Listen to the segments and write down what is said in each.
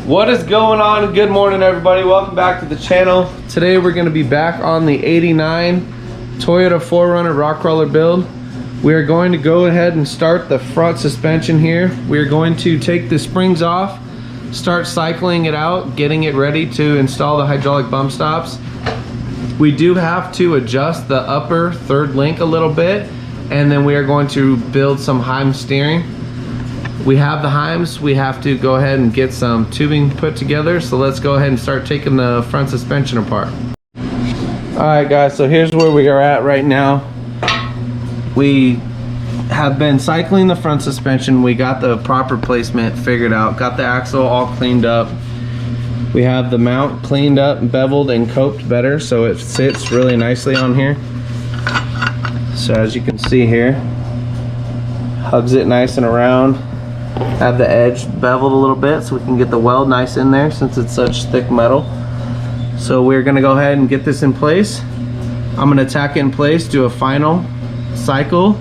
What is going on? Good morning, everybody. Welcome back to the channel. Today we're going to be back on the 89 Toyota 4Runner rock crawler build. We are going to go ahead and start the front suspension here. We are going to take the springs off, start cycling it out, getting it ready to install the hydraulic bump stops. We do have to adjust the upper third link a little bit, and then we are going to build some Heim steering. We have the Heims. We have to go ahead and get some tubing put together. So let's go ahead and start taking the front suspension apart. All right, guys, so here's where we are at right now. We have been cycling the front suspension. We got the proper placement figured out, got the axle all cleaned up. We have the mount cleaned up, beveled, and coped better so it sits really nicely on here. So as you can see here, hugs it nice and around. Have the edge beveled a little bit so we can get the weld nice in there since it's such thick metal. So we're gonna go ahead and get this in place. I'm gonna tack it in place, do a final cycle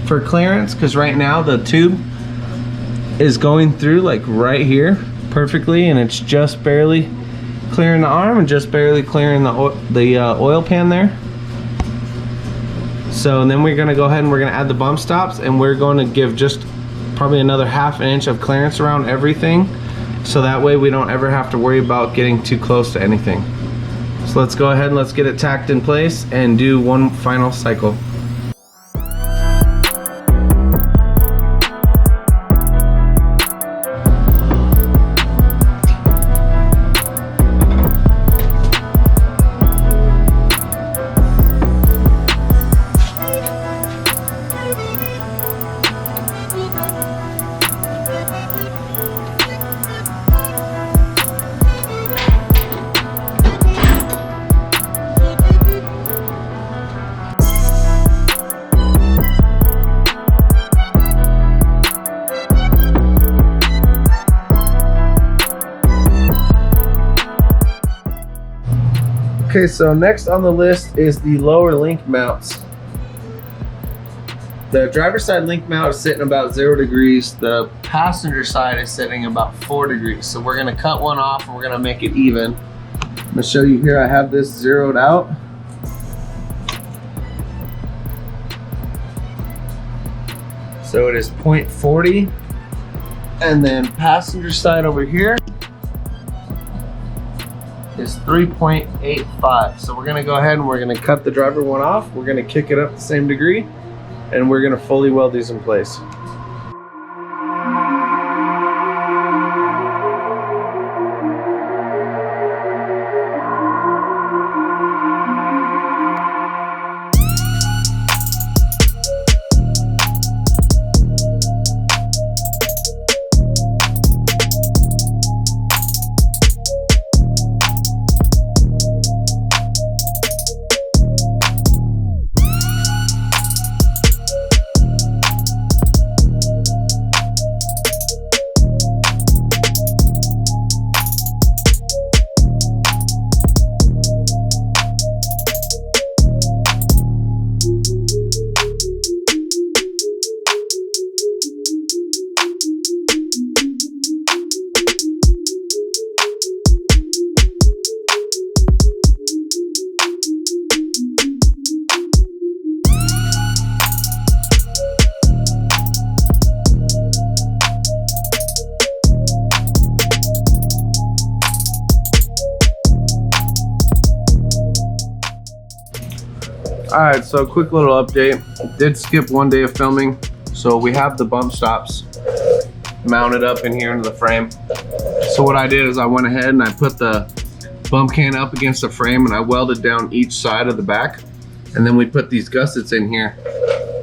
for clearance, because right now the tube is going through like right here perfectly, and it's just barely clearing the arm and just barely clearing the oil pan there. So and then we're gonna go ahead and we're gonna add the bump stops, and we're going to give just probably another ½ inch of clearance around everything, so that way we don't ever have to worry about getting too close to anything. So let's go ahead and let's get it tacked in place and do one final cycle. Okay, so next on the list is the lower link mounts. The driver's side link mount is sitting about 0 degrees. The passenger side is sitting about 4 degrees. So we're gonna cut one off and we're gonna make it even. I'm gonna show you here, I have this zeroed out. So it is 0.40. And then passenger side over here is 3.85. So we're gonna go ahead and we're gonna cut the driver one off. We're gonna kick it up the same degree, and we're gonna fully weld these in place. Alright, so quick little update. Did skip one day of filming. So we have the bump stops mounted up in here into the frame. So what I did is I went ahead and I put the bump can up against the frame and I welded down each side of the back. And then we put these gussets in here.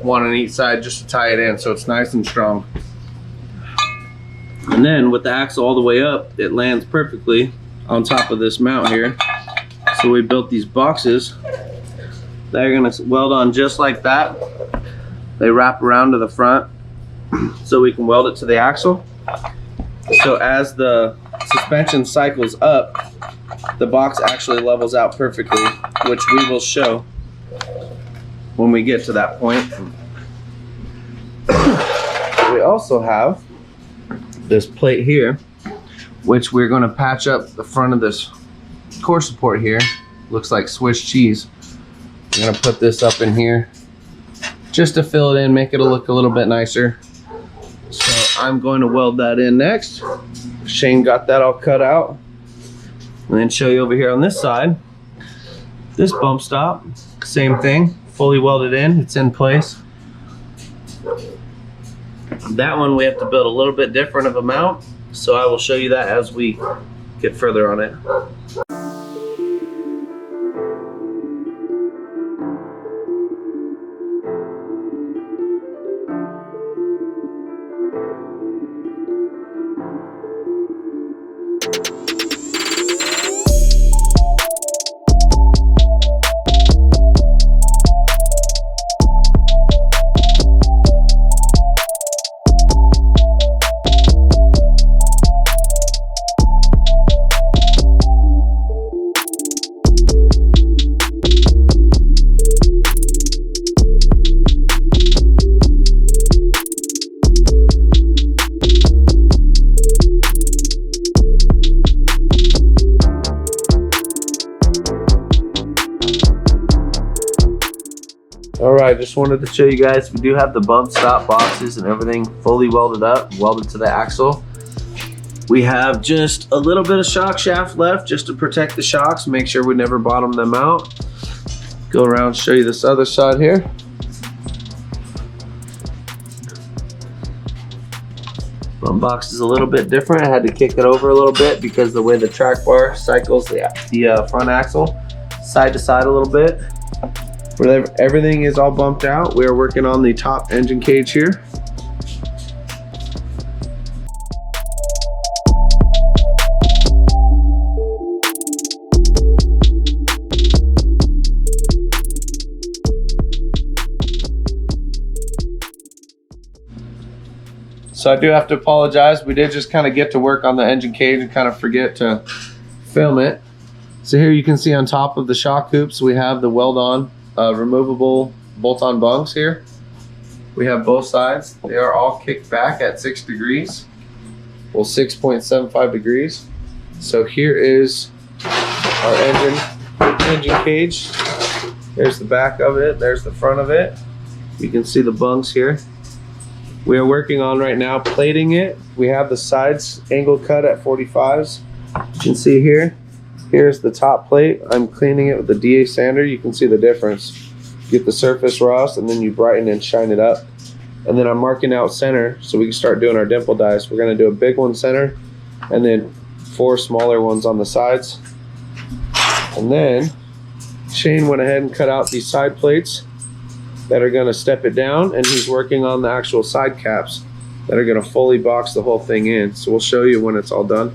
one on each side just to tie it in so it's nice and strong. And then with the axle all the way up, it lands perfectly on top of this mount here. So we built these boxes that are gonna weld on just like that. They wrap around to the front so we can weld it to the axle. So as the suspension cycles up, the box actually levels out perfectly, which we will show when we get to that point. We also have this plate here, which we're going to patch up the front of this core support here. Looks like Swiss cheese. We're going to put this up in here just to fill it in, make it look a little bit nicer. So I'm going to weld that in next. Shane got that all cut out. And then show you over here on this side, this bump stop, same thing, fully welded in, it's in place. That one we have to build a little bit different of a mount, so I will show you that as we get further on it. Alright, just wanted to show you guys, we do have the bump stop boxes and everything fully welded up, welded to the axle. We have just a little bit of shock shaft left just to protect the shocks, make sure we never bottom them out. Go around, show you this other side here. Bump box is a little bit different. I had to kick it over a little bit because the way the track bar cycles the front axle side to side a little bit. Everything is all bumped out. We are working on the top engine cage here. So I do have to apologize. We did just kind of get to work on the engine cage and kind of forget to film it. So here you can see on top of the shock hoops, we have the weld-on removable bolt-on bungs here. We have both sides. They are all kicked back at 6 degrees. Well, 6.75 degrees. So here is our engine cage. There's the back of it. There's the front of it. You can see the bungs here. We are working on right now plating it. We have the sides angle cut at 45s. You can see here. Here's the top plate. I'm cleaning it with the DA sander. You can see the difference. Get the surface rust and then you brighten and shine it up. And then I'm marking out center so we can start doing our dimple dies. We're gonna do a big one center and then 4 smaller ones on the sides. And then Shane went ahead and cut out these side plates that are gonna step it down, and he's working on the actual side caps that are gonna fully box the whole thing in. So we'll show you when it's all done.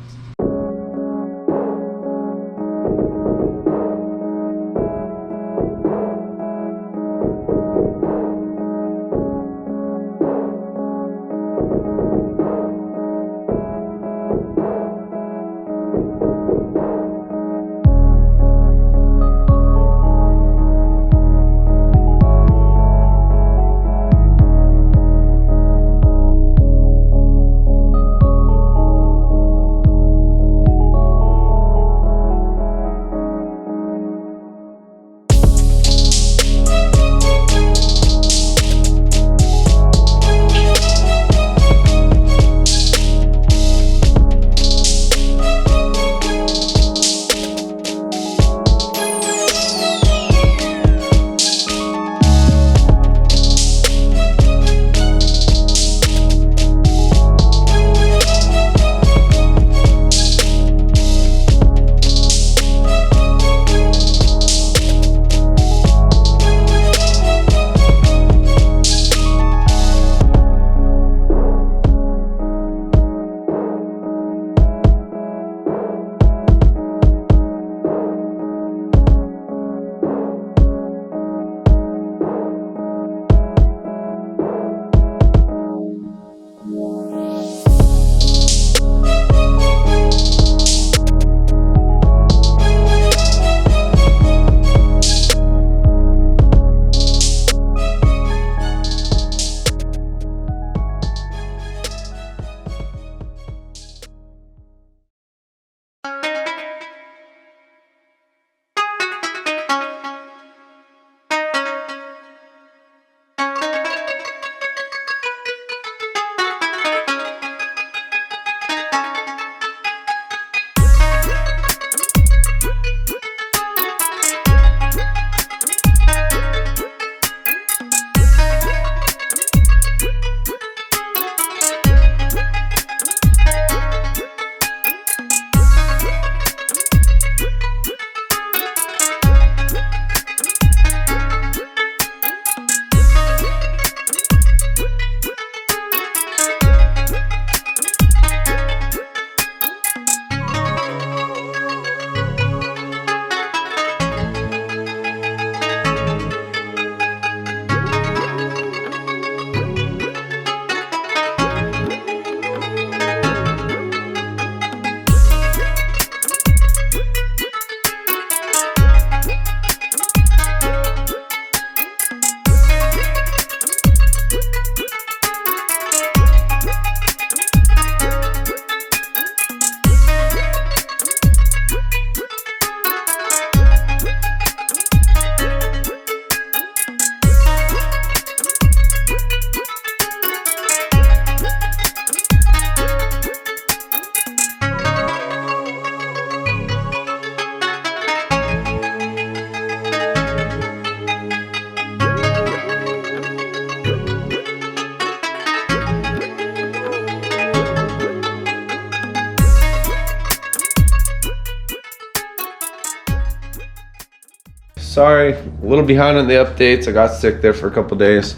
sorry, a little behind on the updates. I got sick there for a couple days.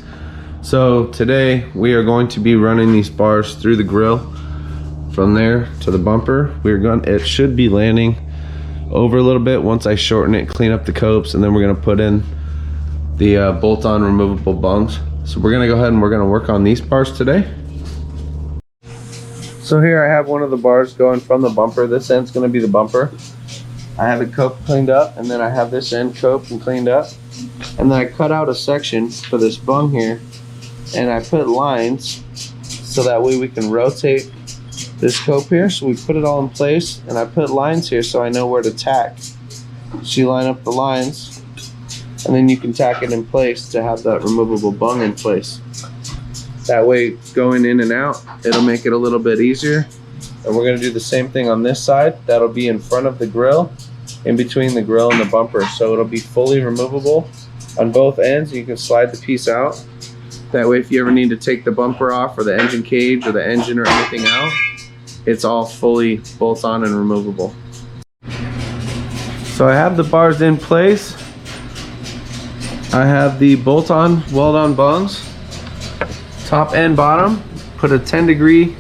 So today we are going to be running these bars through the grill from there to the bumper. It should be landing over a little bit once I shorten it, clean up the copes, and then we're gonna put in the bolt-on removable bungs. So we're gonna go ahead and we're gonna work on these bars today. So here I have one of the bars going from the bumper. This end's gonna be the bumper. I have it coped cleaned up, and then I have this end coped and cleaned up. And then I cut out a section for this bung here, and I put lines so that way we can rotate this cope here. So we put it all in place, and I put lines here so I know where to tack. So you line up the lines, and then you can tack it in place to have that removable bung in place. That way, going in and out, it'll make it a little bit easier. And we're gonna do the same thing on this side. That'll be in front of the grill, in between the grill and the bumper. So it'll be fully removable on both ends. You can slide the piece out. That way, if you ever need to take the bumper off or the engine cage or the engine or anything out, it's all fully bolt on and removable. So I have the bars in place. I have the bolt on, weld on bungs, top and bottom. Put a 10-degree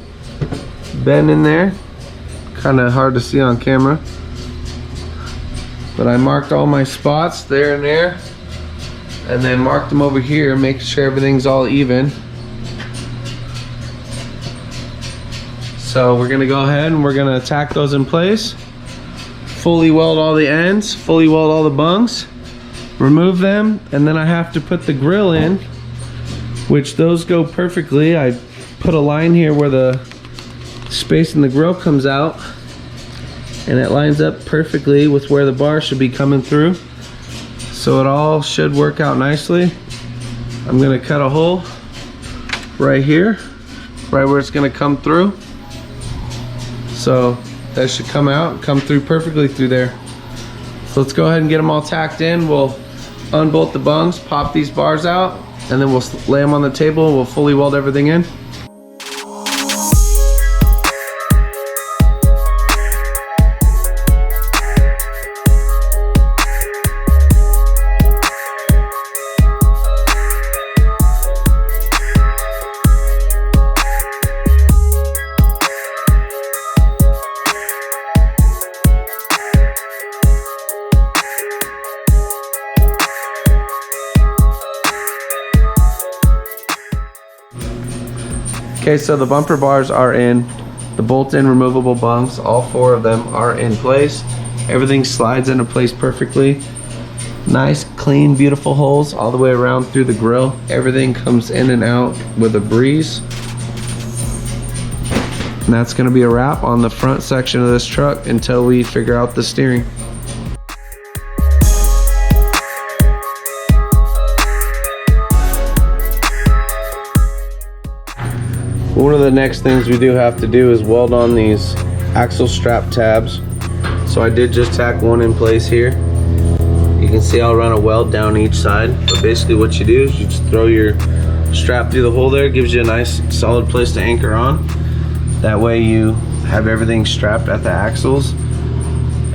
bend in there. Kind of hard to see on camera, but I marked all my spots there and there, and then marked them over here, making sure everything's all even. So we're gonna go ahead and we're gonna tack those in place, fully weld all the ends, fully weld all the bungs, remove them, and then I have to put the grill in, which those go perfectly. I put a line here where the space in the grill comes out, and it lines up perfectly with where the bar should be coming through. So it all should work out nicely. I'm gonna cut a hole right here, right where it's gonna come through. So that should come out, come through perfectly through there. So let's go ahead and get them all tacked in. We'll unbolt the bungs, pop these bars out, and then we'll lay them on the table. We'll fully weld everything in. Okay, so the bumper bars are in, the bolt-in removable bungs, all 4 of them are in place. Everything slides into place perfectly. Nice, clean, beautiful holes all the way around through the grill. Everything comes in and out with a breeze. And that's gonna be a wrap on the front section of this truck until we figure out the steering. One of the next things we do have to do is weld on these axle strap tabs. So I did just tack one in place here. You can see I'll run a weld down each side. But basically what you do is you just throw your strap through the hole there. It gives you a nice solid place to anchor on. That way you have everything strapped at the axles,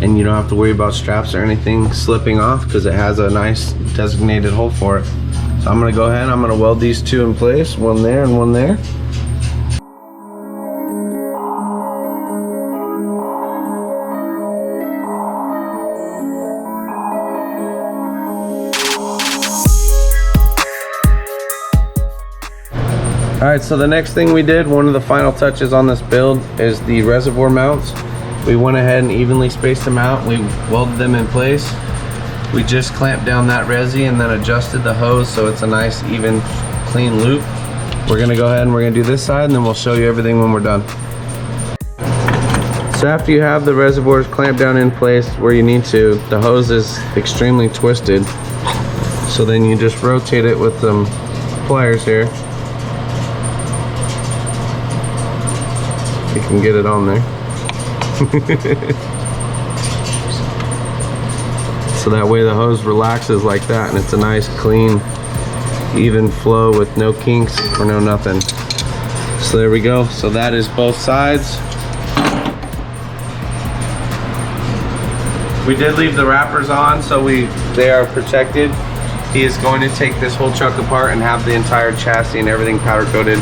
and you don't have to worry about straps or anything slipping off because it has a nice designated hole for it. So I'm gonna go ahead and I'm gonna weld these 2 in place, one there and one there. Alright, so the next thing we did, one of the final touches on this build, is the reservoir mounts. We went ahead and evenly spaced them out. We welded them in place. We just clamped down that resi and then adjusted the hose so it's a nice, even, clean loop. We're gonna go ahead and we're gonna do this side, and then we'll show you everything when we're done. So after you have the reservoirs clamped down in place where you need to, the hose is extremely twisted. So then you just rotate it with some pliers here. You can get it on there. So that way the hose relaxes like that, and it's a nice, clean, even flow with no kinks or no nothing. So there we go. So that is both sides. We did leave the wrappers on, so they are protected. He is going to take this whole truck apart and have the entire chassis and everything powder coated.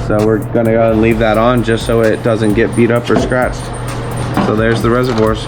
So we're gonna go and leave that on just so it doesn't get beat up or scratched. So there's the reservoirs.